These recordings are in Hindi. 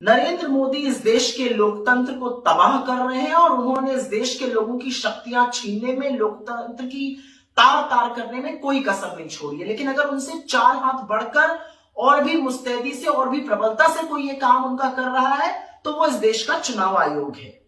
नरेंद्र मोदी इस देश के लोकतंत्र को तबाह कर रहे हैं और उन्होंने इस देश के लोगों की शक्तियां छीनने में, लोकतंत्र की तार तार करने में कोई कसर नहीं छोड़ी है। लेकिन अगर उनसे चार हाथ बढ़कर और भी मुस्तैदी से और भी प्रबलता से कोई ये काम उनका कर रहा है तो वो इस देश का चुनाव आयोग है।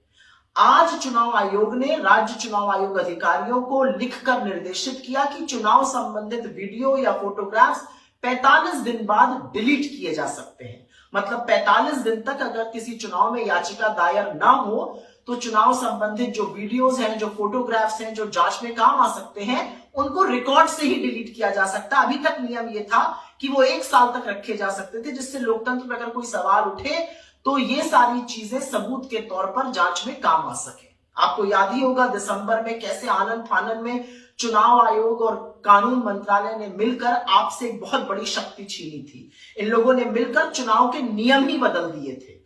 आज चुनाव आयोग ने राज्य चुनाव आयोग अधिकारियों को लिखकर निर्देशित किया कि चुनाव संबंधित वीडियो या फोटोग्राफ्स 45 दिन बाद डिलीट किए जा सकते हैं। मतलब 45 दिन तक अगर किसी चुनाव में याचिका दायर ना हो तो चुनाव संबंधित जो वीडियोस हैं, जो फोटोग्राफ्स हैं, जो जांच में काम आ सकते हैं, उनको रिकॉर्ड से ही डिलीट किया जा सकता है। अभी तक नियम ये था कि वो 1 साल तक रखे जा सकते थे, जिससे लोकतंत्र में अगर कोई सवाल उठे तो ये सारी चीजें सबूत के तौर पर जांच में काम आ सके। आपको याद ही होगा दिसंबर में कैसे आनन फानन में चुनाव आयोग और कानून मंत्रालय ने मिलकर आपसे एक बहुत बड़ी शक्ति छीनी थी। इन लोगों ने मिलकर चुनाव के नियम ही बदल दिए थे।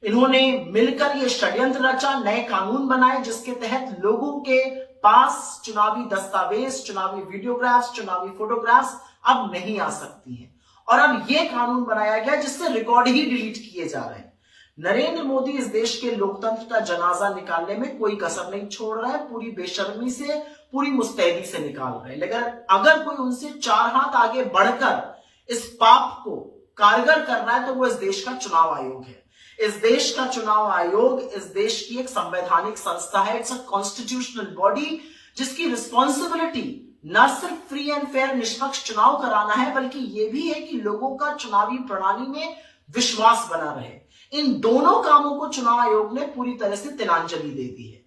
इन्होंने मिलकर ये षड्यंत्र रचा, नए कानून बनाए जिसके तहत लोगों के पास चुनावी दस्तावेज, चुनावी वीडियोग्राफ्स, चुनावी फोटोग्राफ्स अब नहीं आ सकती हैं। और अब ये कानून बनाया गया जिससे रिकॉर्ड ही डिलीट किए जा रहे हैं। नरेंद्र मोदी इस देश के लोकतंत्र का जनाजा निकालने में कोई कसर नहीं छोड़ रहा है, पूरी बेशर्मी से, पूरी मुस्तैदी से निकाल रहे हैं। लेकिन अगर कोई उनसे चार हाथ आगे बढ़कर इस पाप को कारगर कर रहा है तो वो इस देश का चुनाव आयोग है। इस देश का चुनाव आयोग इस देश की एक संवैधानिक संस्था है। इट्स अ कॉन्स्टिट्यूशनल बॉडी जिसकी रिस्पॉन्सिबिलिटी न सिर्फ फ्री एंड फेयर निष्पक्ष चुनाव कराना है, बल्कि यह भी है कि लोगों का चुनावी प्रणाली में विश्वास बना रहे। इन दोनों कामों को चुनाव आयोग ने पूरी तरह से तिलांजलि दे दी है।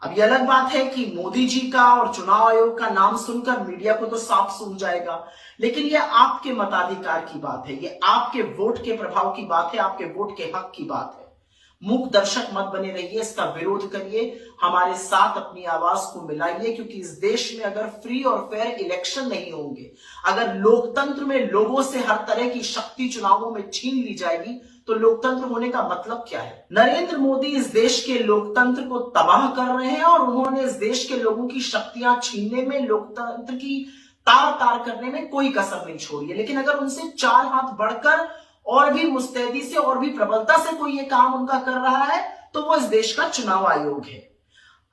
अब यह अलग बात है कि मोदी जी का और चुनाव आयोग का नाम सुनकर मीडिया को तो साफ सूझ जाएगा, लेकिन यह आपके मताधिकार की बात है, यह आपके वोट के प्रभाव की बात है, आपके वोट के हक की बात है। मूक दर्शक मत बने रहिए, इसका विरोध करिए, हमारे साथ अपनी आवाज को मिलाइए, क्योंकि इस देश में अगर फ्री और फेयर इलेक्शन नहीं होंगे, अगर लोकतंत्र में लोगों से हर तरह की शक्ति चुनावों में छीन ली जाएगी तो लोकतंत्र होने का मतलब क्या है। नरेंद्र मोदी इस देश के लोकतंत्र को तबाह कर रहे हैं और उन्होंने इस देश के लोगों की शक्तियां छीनने में, लोकतंत्र की तार तार करने में कोई कसर नहीं छोड़ी है। लेकिन अगर उनसे चार हाथ बढ़कर और भी मुस्तैदी से और भी प्रबलता से कोई ये काम उनका कर रहा है तो वो इस देश का चुनाव आयोग है।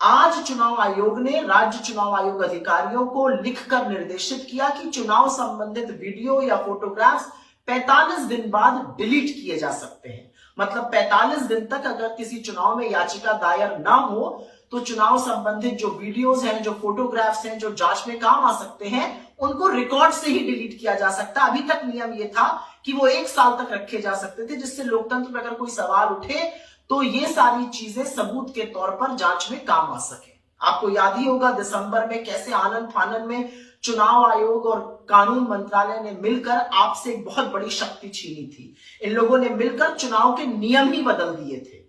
आज चुनाव आयोग ने राज्य चुनाव आयोग अधिकारियों को लिखकर निर्देशित किया कि चुनाव संबंधित वीडियो या फोटोग्राफ्स 45 दिन बाद डिलीट किए जा सकते हैं। मतलब 45 दिन तक अगर किसी चुनाव में याचिका दायर ना हो तो चुनाव संबंधित जो वीडियोस हैं, जो फोटोग्राफ्स हैं, जो जांच में काम आ सकते हैं, उनको रिकॉर्ड से ही डिलीट किया जा सकता है। अभी तक नियम ये था कि वो 1 साल तक रखे जा सकते थे, जिससे लोकतंत्र में अगर कोई सवाल उठे तो ये सारी चीजें सबूत के तौर पर जांच में काम आ सके। आपको याद ही होगा दिसंबर में कैसे आनन फानन में चुनाव आयोग और कानून मंत्रालय ने मिलकर आपसे एक बहुत बड़ी शक्ति छीनी थी। इन लोगों ने मिलकर चुनाव के नियम ही बदल दिए थे।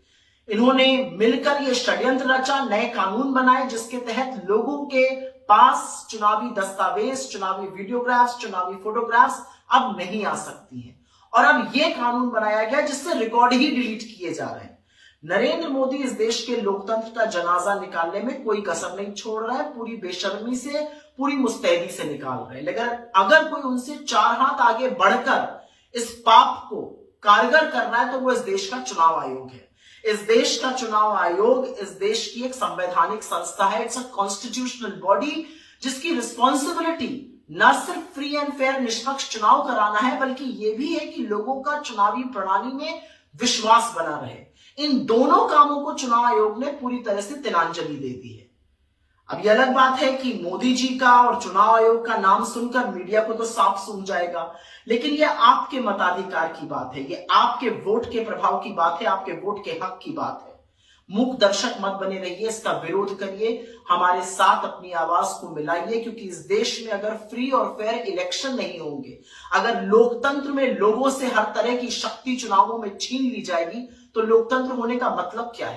इन्होंने मिलकर ये षड्यंत्र रचा, नए कानून बनाए जिसके तहत लोगों के पास चुनावी दस्तावेज, चुनावी वीडियोग्राफ्स, चुनावी फोटोग्राफ्स अब नहीं आ सकती हैं। और अब ये कानून बनाया गया जिससे रिकॉर्ड ही डिलीट किए जा रहे हैं। नरेंद्र मोदी इस देश के लोकतंत्र का जनाजा निकालने में कोई कसर नहीं छोड़ रहा है, पूरी बेशर्मी से, पूरी मुस्तैदी से निकाल रहे हैं। लेकिन अगर कोई उनसे चार हाथ आगे बढ़कर इस पाप को कारगर कर रहा है तो वो इस देश का चुनाव आयोग है। इस देश का चुनाव आयोग इस देश की एक संवैधानिक संस्था है। इट्स अ कॉन्स्टिट्यूशनल बॉडी जिसकी रिस्पॉन्सिबिलिटी न सिर्फ फ्री एंड फेयर निष्पक्ष चुनाव कराना है, बल्कि यह भी है कि लोगों का चुनावी प्रणाली में विश्वास बना रहे। इन दोनों कामों को चुनाव आयोग ने पूरी तरह से तिलांजलि दे दी है। अब यह अलग बात है कि मोदी जी का और चुनाव आयोग का नाम सुनकर मीडिया को तो साफ सूझ जाएगा, लेकिन यह आपके मताधिकार की बात है, यह आपके वोट के प्रभाव की बात है, आपके वोट के हक की बात है। मूक दर्शक मत बने रहिए, इसका विरोध करिए, हमारे साथ अपनी आवाज को मिलाइए, क्योंकि इस देश में अगर फ्री और फेयर इलेक्शन नहीं होंगे, अगर लोकतंत्र में लोगों से हर तरह की शक्ति चुनावों में छीन ली जाएगी तो लोकतंत्र होने का मतलब क्या है।